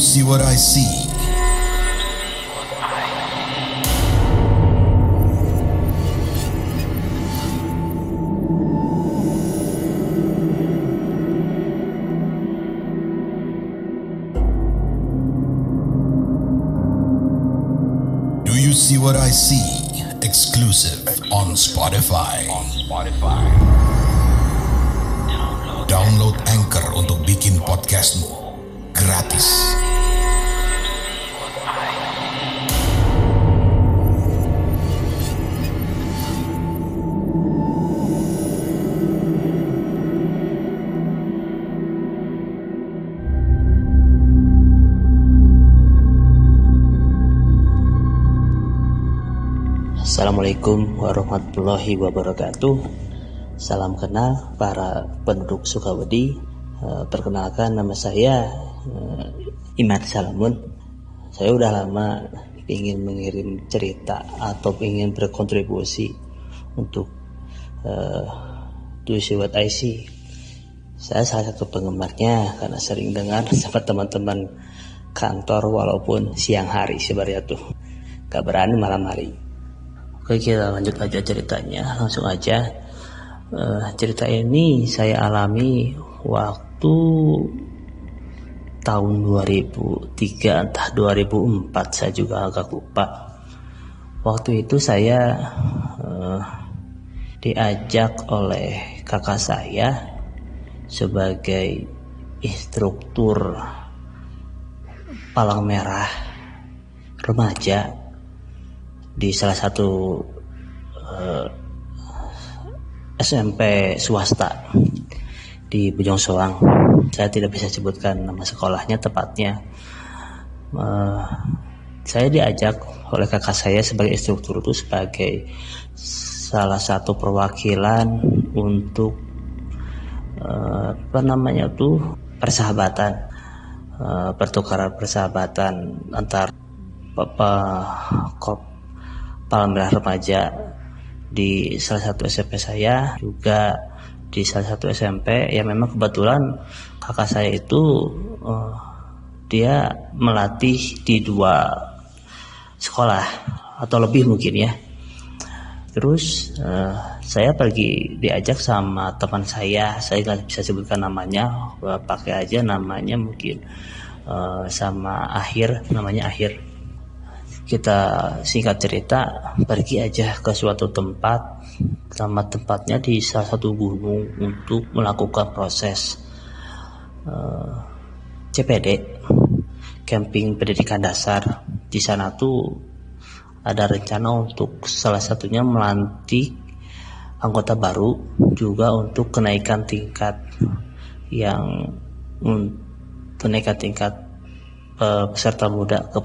see what I see? Do you see what I see? Exclusive on Spotify. Download Anchor untuk bikin podcastmu gratis. Assalamualaikum warahmatullahi wabarakatuh. Salam kenal para penduduk Sukawedi. Perkenalkan, nama saya Imad Salamun. Saya udah lama ingin mengirim cerita atau ingin berkontribusi untuk Do You See What I See. Saya salah satu penggemarnya karena sering dengar sama teman-teman kantor walaupun siang hari sebenarnya tuh. Gak berani malam hari. Oke, kita lanjut aja ceritanya, langsung aja. Cerita ini saya alami waktu tahun 2003 entah 2004, saya juga agak lupa. Waktu itu saya diajak oleh kakak saya sebagai instruktur palang merah remaja di salah satu SMP swasta di Bojong Soang. Saya tidak bisa sebutkan nama sekolahnya tepatnya. Saya diajak oleh kakak saya sebagai instruktur itu sebagai salah satu perwakilan untuk persahabatan, pertukaran persahabatan antar palang merah remaja di salah satu SMP saya, juga di salah satu SMP yang memang kebetulan kakak saya itu dia melatih di 2 sekolah atau lebih mungkin ya. Terus saya pergi diajak sama teman saya nggak bisa sebutkan namanya, pakai aja namanya mungkin sama namanya Akhir. Kita singkat cerita, pergi aja ke suatu tempat, sama tempatnya di salah satu gunung untuk melakukan proses CPD, camping pendidikan dasar. Di sana tuh ada rencana untuk salah satunya melantik anggota baru, juga untuk kenaikan tingkat peserta muda ke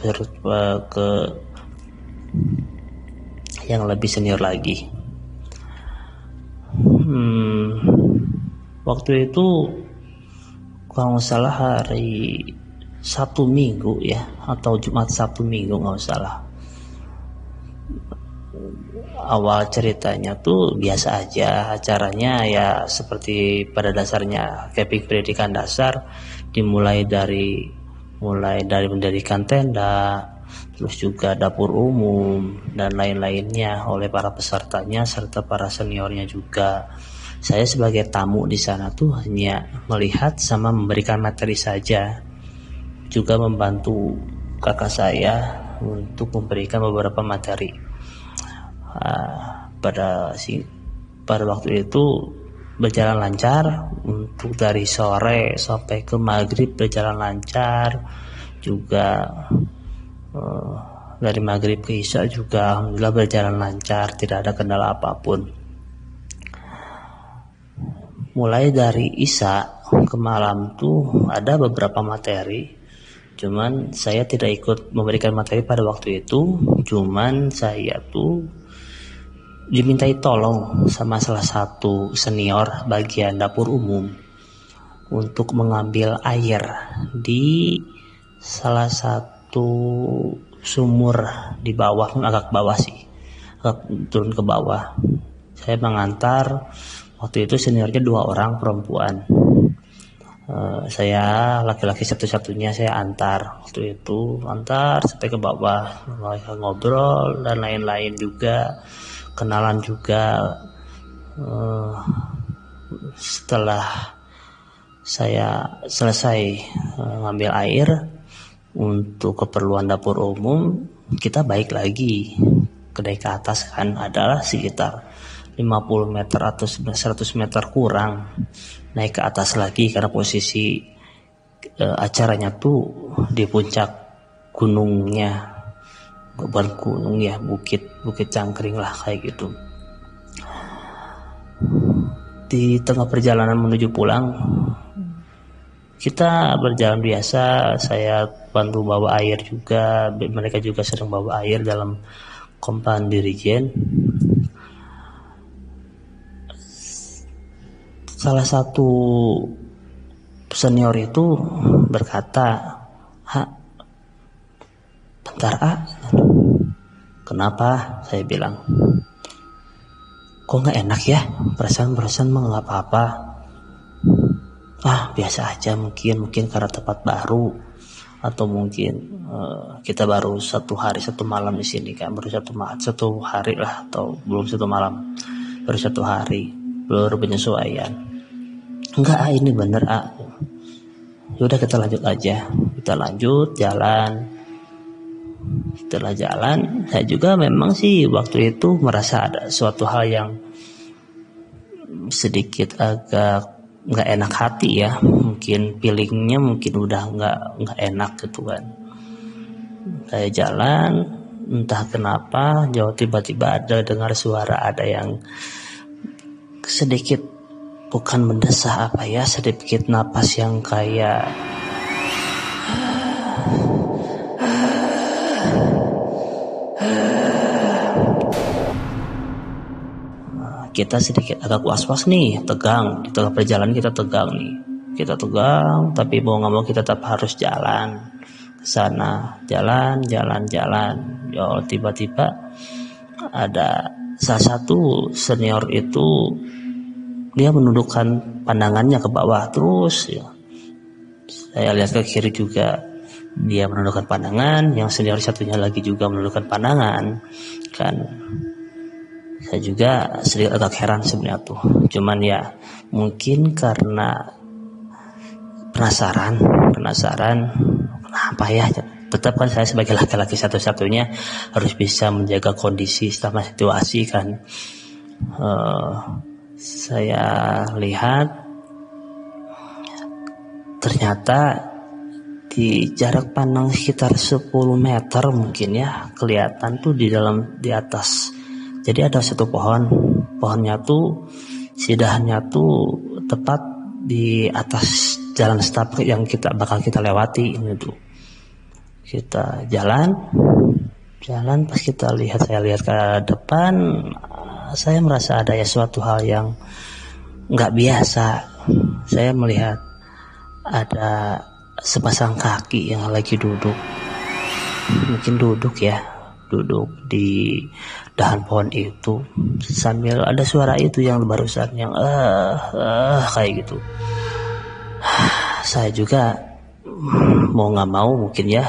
yang lebih senior lagi. Waktu itu kalau nggak salah hari Sabtu Minggu ya, atau Jumat Sabtu Minggu nggak salah. Awal ceritanya tuh biasa aja, acaranya ya seperti pada dasarnya camping pendidikan dasar, dimulai dari mendirikan tenda, terus juga dapur umum dan lain-lainnya oleh para pesertanya serta para seniornya juga. Saya sebagai tamu di sana tuh hanya melihat sama memberikan materi saja, juga membantu kakak saya untuk memberikan beberapa materi. Pada waktu itu berjalan lancar, untuk dari sore sampai ke maghrib berjalan lancar juga. Dari maghrib ke isya juga alhamdulillah berjalan lancar, tidak ada kendala apapun. Mulai dari isya ke malam tuh ada beberapa materi, cuman saya tidak ikut memberikan materi pada waktu itu. Cuman saya tuh dimintai tolong sama salah satu senior bagian dapur umum untuk mengambil air di salah satu sumur di bawah, agak bawah sih, turun ke bawah. Saya mengantar, waktu itu seniornya 2 orang perempuan. Saya laki-laki satu-satunya, saya antar waktu itu, antar sampai ke bawah, mereka ngobrol dan lain-lain juga, kenalan juga. Setelah saya selesai ngambil air untuk keperluan dapur umum, kita balik lagi ke naik ke atas kan, adalah sekitar 50 meter atau 100 meter kurang naik ke atas lagi, karena posisi acaranya tuh di puncak gunungnya, bukan gunung ya, bukit Cangkring lah kayak gitu. Di tengah perjalanan menuju pulang, kita berjalan biasa, saya bantu bawa air juga, mereka juga sering bawa air dalam kompan dirijen. Salah satu senior itu berkata, bentar kenapa? Saya bilang, kok nggak enak ya? Perasaan mah nggak apa-apa. Biasa aja, mungkin karena tempat baru, atau mungkin kita baru 1 hari 1 malam di sini kan, baru 1 hari lah, atau belum 1 malam, baru 1 hari, baru penyesuaian. Enggak, ini bener Yaudah kita lanjut aja, kita lanjut jalan. Setelah jalan, saya juga memang sih waktu itu merasa ada suatu hal yang sedikit agak nggak enak hati ya, mungkin feelingnya mungkin udah nggak enak gitu kan. Saya jalan, entah kenapa jauh tiba-tiba ada dengar suara, ada yang sedikit, bukan mendesah apa ya, sedikit napas yang kayak kita sedikit agak was-was nih, tegang. Di tengah perjalanan kita tegang nih. Kita tegang, tapi mau nggak mau kita tetap harus jalan ke sana. Jalan. Tiba-tiba ada salah satu senior itu, dia menundukkan pandangannya ke bawah terus ya. Saya lihat ke kiri juga, dia menundukkan pandangan. Yang senior satunya lagi juga menundukkan pandangan kan. Saya juga sedikit agak heran sebenarnya tuh. Cuman ya mungkin karena penasaran kenapa ya. Tetap kan saya sebagai laki-laki satu-satunya harus bisa menjaga kondisi sama situasi kan. Saya lihat ternyata di jarak pandang sekitar 10 meter mungkin ya, kelihatan tuh di atas. Jadi ada satu pohonnya tuh, sidahannya tuh tepat di atas jalan setapak yang bakal kita lewati ini tuh. Kita jalan pas saya lihat ke depan, saya merasa ada ya suatu hal yang nggak biasa. Saya melihat ada sepasang kaki yang lagi duduk di dahan pohon itu, sambil ada suara itu yang barusan yang kayak gitu. Saya juga mau nggak mau mungkin ya,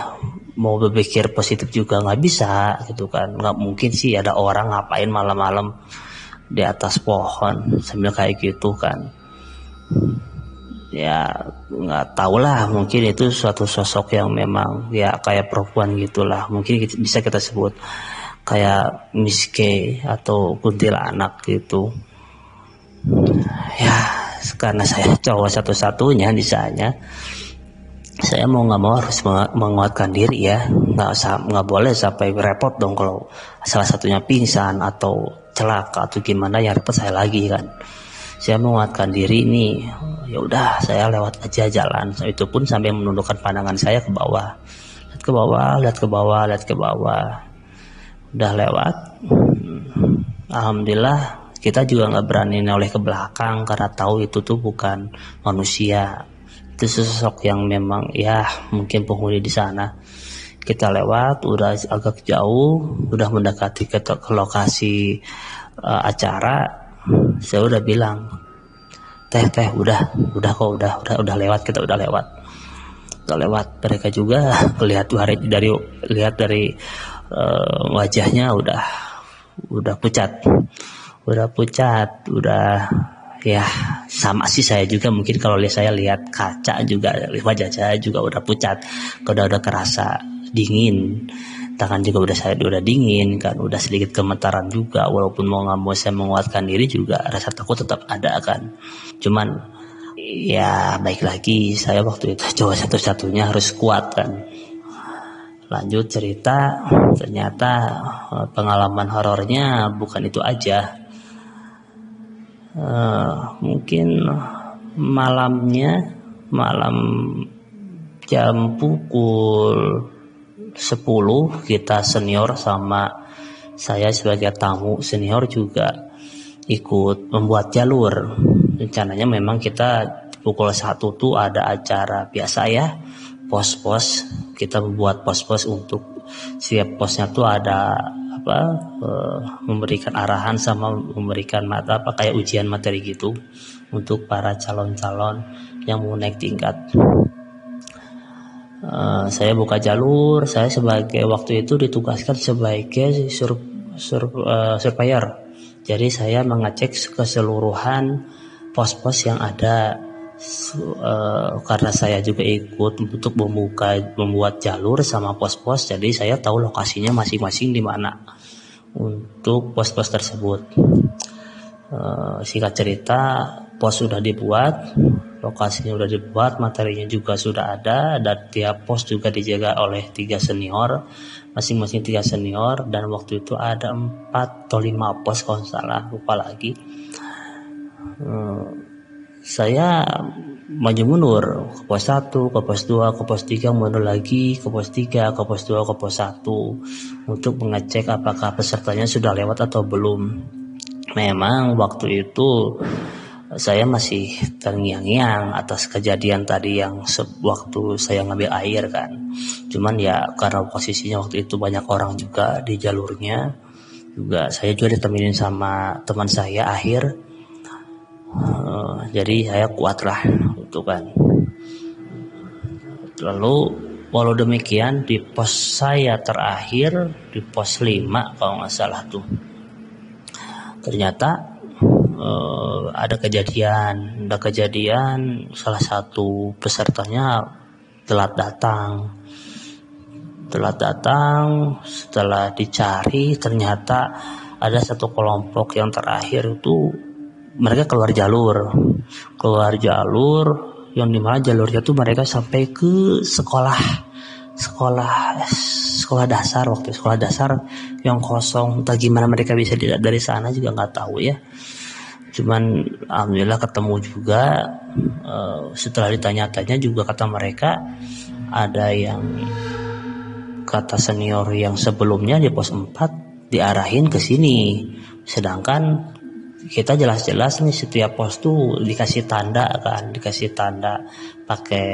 mau berpikir positif juga nggak bisa gitu kan. Nggak mungkin sih ada orang ngapain malam-malam di atas pohon sambil kayak gitu kan. Ya nggak tahu lah, mungkin itu suatu sosok yang memang ya kayak perempuan gitulah, mungkin bisa kita sebut kayak miske atau kuntilanak gitu ya. Karena saya cowok satu-satunya di sana, saya mau nggak mau harus menguatkan diri ya, nggak boleh sampai repot dong kalau salah satunya pingsan atau celaka atau gimana, yang repot saya lagi kan. Saya menguatkan diri nih, ya udah saya lewat aja jalan. Itu pun sampai menundukkan pandangan saya ke bawah, lihat ke bawah. Udah lewat, alhamdulillah kita juga nggak berani noleh ke belakang karena tahu itu tuh bukan manusia, itu sosok yang memang ya mungkin penghuni di sana. Kita lewat, udah agak jauh, udah mendekati ke lokasi acara. Saya udah bilang, teh udah lewat, kita udah lewat. Mereka juga lihat dari wajahnya udah pucat, ya sama sih saya juga. Mungkin kalau saya lihat kaca juga wajah saya juga udah pucat, udah kerasa dingin, tangan juga udah dingin kan, udah sedikit gemetaran juga. Walaupun mau nggak mau saya menguatkan diri juga, rasa takut tetap ada kan. Cuman ya baik lagi, saya waktu itu cowok satu-satunya harus kuat kan. Lanjut cerita, ternyata pengalaman horornya bukan itu aja. Mungkin malam jam pukul 10 kita senior sama saya sebagai tamu senior juga ikut membuat jalur. Rencananya memang kita pukul 1 tuh ada acara biasa ya, pos-pos. Kita membuat pos-pos, untuk setiap posnya tuh ada memberikan arahan sama memberikan kayak ujian materi gitu untuk para calon-calon yang mau naik tingkat. Saya buka jalur, saya sebagai waktu itu ditugaskan sebagai surveyor. Jadi saya mengecek keseluruhan pos-pos yang ada. Karena saya juga ikut untuk membuat jalur sama pos-pos, jadi saya tahu lokasinya masing-masing di mana untuk pos-pos tersebut. Singkat cerita, pos sudah dibuat, lokasinya sudah dibuat, materinya juga sudah ada, dan tiap pos juga dijaga oleh 3 senior, masing-masing 3 senior, dan waktu itu ada 4 atau 5 pos kalau salah, lupa lagi. Saya maju mundur ke pos 1, ke pos 2, ke pos 3, mundur lagi ke pos 3, ke pos 2, ke pos 1 untuk mengecek apakah pesertanya sudah lewat atau belum. Memang waktu itu saya masih terngiang-ngiang atas kejadian tadi yang waktu saya ngambil air kan. Cuman ya karena posisinya waktu itu banyak orang juga di jalurnya, juga saya juga ditemenin sama teman saya Akhir. Jadi saya kuat lah itu kan. Lalu walau demikian di pos saya terakhir, di pos 5 kalau nggak salah tuh, ternyata ada kejadian salah satu pesertanya telat datang. Setelah dicari ternyata ada satu kelompok yang terakhir itu mereka keluar jalur yang dimana jalurnya tuh mereka sampai ke sekolah dasar, waktu sekolah dasar yang kosong. Entah gimana mereka bisa dilihat dari sana juga nggak tahu ya. Cuman alhamdulillah ketemu juga. Setelah ditanya-tanya juga kata mereka, ada yang kata senior yang sebelumnya di pos 4 diarahin ke sini, sedangkan kita jelas-jelas nih setiap pos tuh dikasih tanda pakai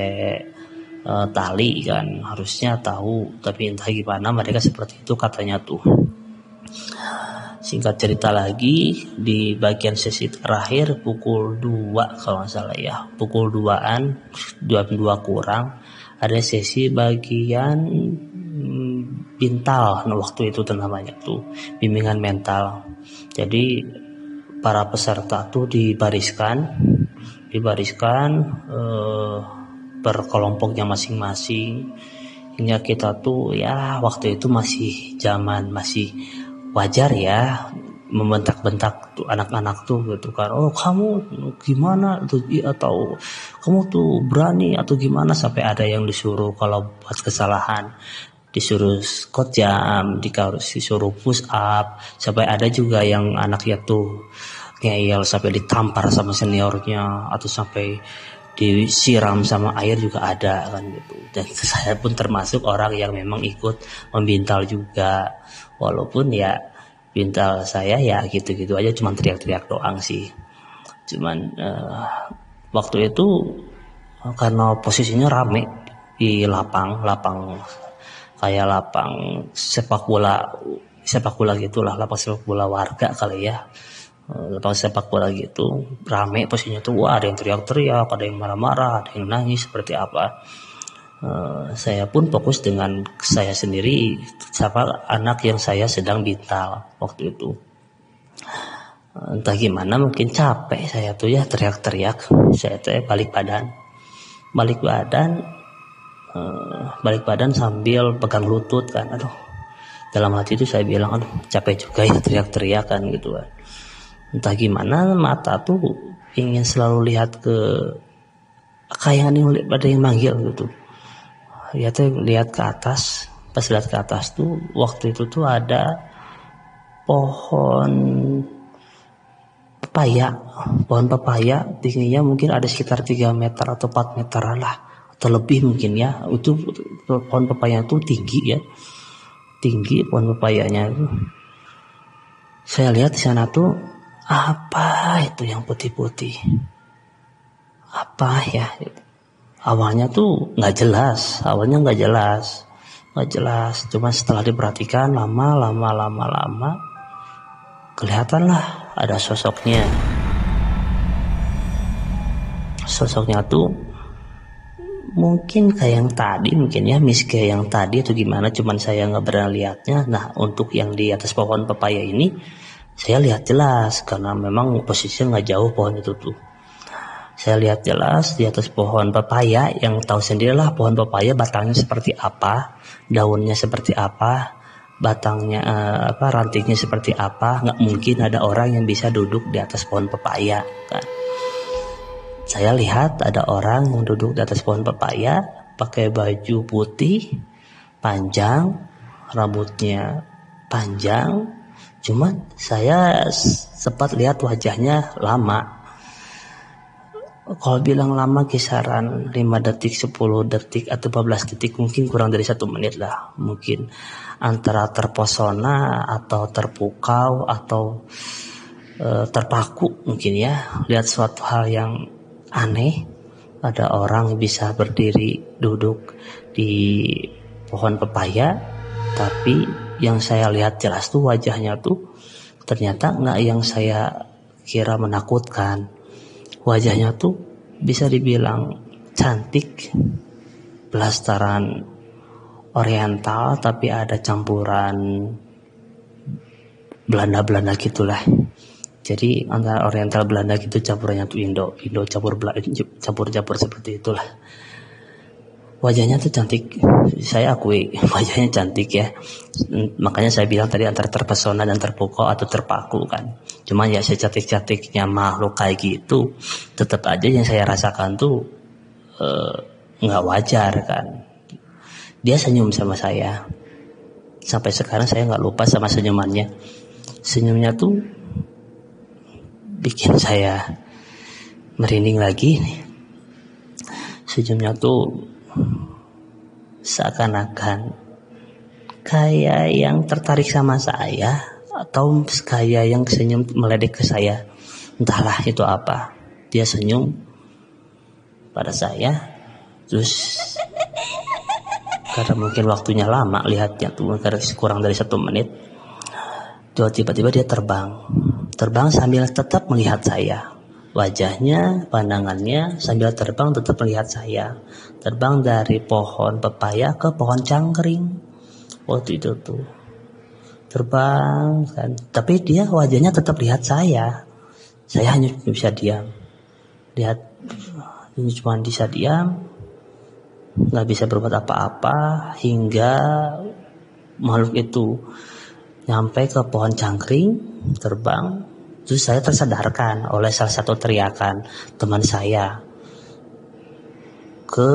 tali kan, harusnya tahu, tapi entah gimana mereka seperti itu katanya tuh. Singkat cerita lagi, di bagian sesi terakhir pukul 2 kalau nggak salah ya, pukul 2-an, 2 kurang, ada sesi bagian bintal. Nah, waktu itu namanya tuh bimbingan mental. Jadi para peserta tuh dibariskan per kelompoknya masing-masing, hingga kita tuh ya waktu itu masih wajar ya membentak-bentak tuh anak-anak tuh gitu kan, oh kamu gimana tuh, atau kamu tuh berani atau gimana, sampai ada yang disuruh kalau buat kesalahan disuruh squat jam, disuruh push up, sampai ada juga yang anaknya tuh ngeyel sampai ditampar sama seniornya atau sampai disiram sama air juga ada kan gitu. Dan saya pun termasuk orang yang memang ikut membintal juga, walaupun ya bintal saya ya gitu-gitu aja, cuman teriak-teriak doang sih. Cuman waktu itu karena posisinya rame di lapang kayak lapang sepak bola gitulah, lapang sepak bola warga kali ya, lapangan sepak bola gitu, rame posisinya tuh, wah ada yang teriak-teriak, ada yang marah-marah, ada yang nangis seperti apa. Saya pun fokus dengan saya sendiri, siapa anak yang saya sedang bintal waktu itu. Entah gimana, mungkin capek saya tuh ya teriak-teriak, saya tuh balik badan sambil pegang lutut kan. Aduh, dalam hati itu saya bilang, aduh capek juga ya teriak-teriak kan gitu kan. Entah gimana mata tuh ingin selalu lihat ke kayak ada yang manggil gitu. Ya tuh lihat ke atas, pas lihat ke atas tuh waktu itu tuh ada pohon pepaya tingginya mungkin ada sekitar 3 meter atau 4 meter lah atau lebih mungkin ya. Itu pohon pepaya itu tinggi pohon pepayanya itu. Saya lihat di sana tuh apa itu yang putih-putih, apa ya, awalnya tuh nggak jelas, cuma setelah diperhatikan lama kelihatanlah ada sosoknya tuh mungkin kayak yang tadi, mungkin ya kayak yang tadi atau gimana, cuman saya nggak pernah lihatnya. Nah, untuk yang di atas pohon pepaya ini saya lihat jelas karena memang posisinya nggak jauh pohon itu tuh. Saya lihat jelas di atas pohon pepaya, yang tahu sendirilah pohon pepaya batangnya seperti apa, daunnya seperti apa, batangnya rantingnya seperti apa. Nggak mungkin ada orang yang bisa duduk di atas pohon pepaya kan. Saya lihat ada orang yang duduk di atas pohon pepaya pakai baju putih panjang, rambutnya panjang, cuman saya sempat lihat wajahnya lama. Kalau bilang lama kisaran 5 detik, 10 detik atau 15 detik, mungkin kurang dari 1 menit lah. Mungkin antara terpesona atau terpukau atau terpaku mungkin ya, lihat suatu hal yang aneh. Ada orang bisa berdiri duduk di pohon pepaya, tapi yang saya lihat jelas tuh wajahnya tuh ternyata nggak yang saya kira menakutkan. Wajahnya tuh bisa dibilang cantik, blasteran oriental, tapi ada campuran Belanda gitulah. Jadi antara oriental Belanda gitu, campurannya tuh Indo campur seperti itulah. Wajahnya tuh cantik, saya akui wajahnya cantik ya. Makanya saya bilang tadi antara terpesona dan terpukau atau terpaku kan. Cuman ya secantik-cantiknya makhluk kayak gitu, tetap aja yang saya rasakan tuh nggak wajar kan. Dia senyum sama saya, sampai sekarang saya nggak lupa sama senyumannya. Senyumnya tuh bikin saya merinding lagi nih. Senyumnya tuh seakan-akan kayak yang tertarik sama saya, atau kayak yang senyum meledek ke saya. Entahlah itu apa. Dia senyum pada saya, terus karena mungkin waktunya lama lihatnya tuh, karena kurang dari 1 menit, tiba-tiba dia terbang sambil tetap melihat saya. Wajahnya, pandangannya sambil terbang tetap melihat saya. Terbang dari pohon pepaya ke pohon cangkring. Waktu itu tuh terbang kan, tapi dia wajahnya tetap lihat saya. Saya hanya bisa diam. Lihat, ini cuma bisa diam, nggak bisa berbuat apa-apa hingga makhluk itu nyampe ke pohon cangkring, terbang. Terus saya tersadarkan oleh salah satu teriakan teman saya ke,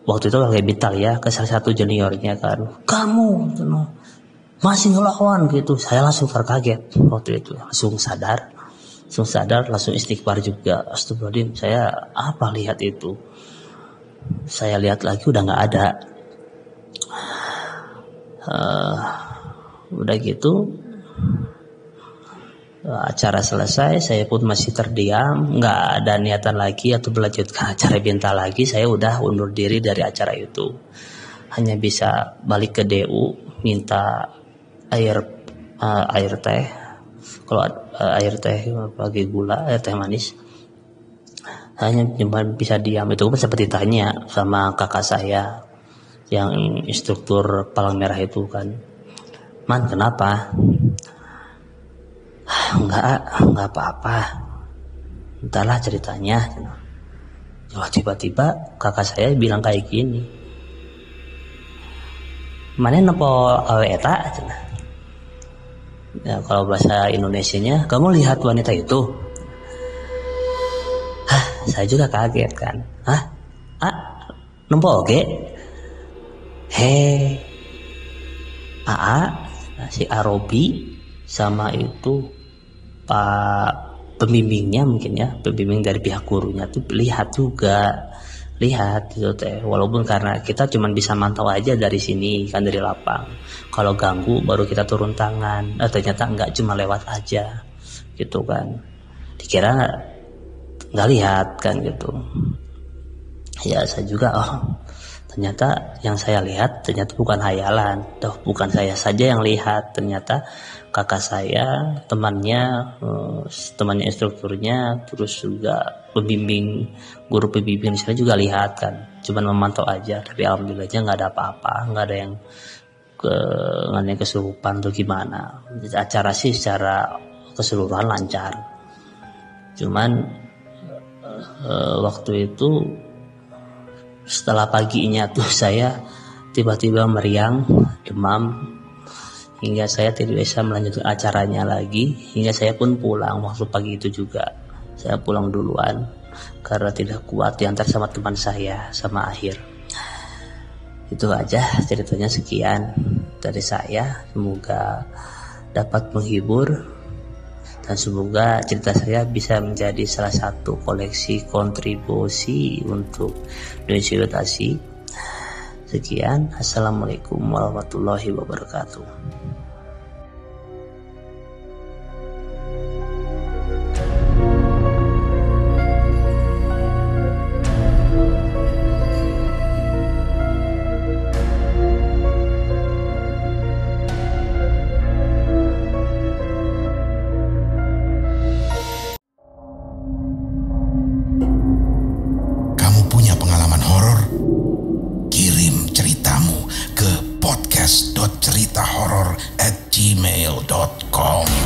waktu itu kayak bintal ya, ke salah satu juniornya kan, kamu masih ngelawan gitu. Saya langsung terkaget waktu itu, langsung sadar, langsung istighfar juga. Astagfirullahaladzim, saya apa lihat itu? Saya lihat lagi udah nggak ada. Udah gitu acara selesai, saya pun masih terdiam, nggak ada niatan lagi atau melanjutkan acara bintal lagi. Saya udah undur diri dari acara itu, hanya bisa balik ke DU minta air teh Kalau air teh pakai gula, air teh manis, hanya cuma bisa diam. Itu pun seperti tanya sama kakak saya yang instruktur palang merah itu kan, "Man, kenapa?" Enggak apa-apa, entahlah ceritanya. Tiba-tiba kakak saya bilang kayak gini, "Mana nepo awe eta?" Ya, kalau bahasa Indonesianya, "Kamu lihat wanita itu?" Saya juga kaget kan. Nempo oke? Si Arobi sama itu Pak pembimbingnya mungkin ya, pembimbing dari pihak gurunya tuh lihat gitu teh. Walaupun karena kita cuma bisa mantau aja dari sini kan, dari lapang. Kalau ganggu baru kita turun tangan. Ternyata enggak, cuma lewat aja gitu kan. Dikira nggak lihat kan gitu. Ya saya juga ternyata yang saya lihat ternyata bukan hayalan. Bukan saya saja yang lihat, ternyata kakak saya, temannya instrukturnya, terus juga guru pembimbing di sana juga lihat kan. Cuman memantau aja, tapi alhamdulillahnya nggak ada apa-apa, nggak ada yang kesurupan atau gimana. Acara sih secara keseluruhan lancar. Cuman waktu itu setelah paginya tuh saya tiba-tiba meriang, demam, hingga saya tidak bisa melanjutkan acaranya lagi. Hingga saya pun pulang. Waktu pagi itu juga saya pulang duluan karena tidak kuat diantar sama teman saya, sama Akhir. Itu aja ceritanya, sekian dari saya. Semoga dapat menghibur dan semoga cerita saya bisa menjadi salah satu koleksi kontribusi untuk Indonesia Edukasi. Sekian, assalamualaikum warahmatullahi wabarakatuh. podcast.ceritahoror@gmail.com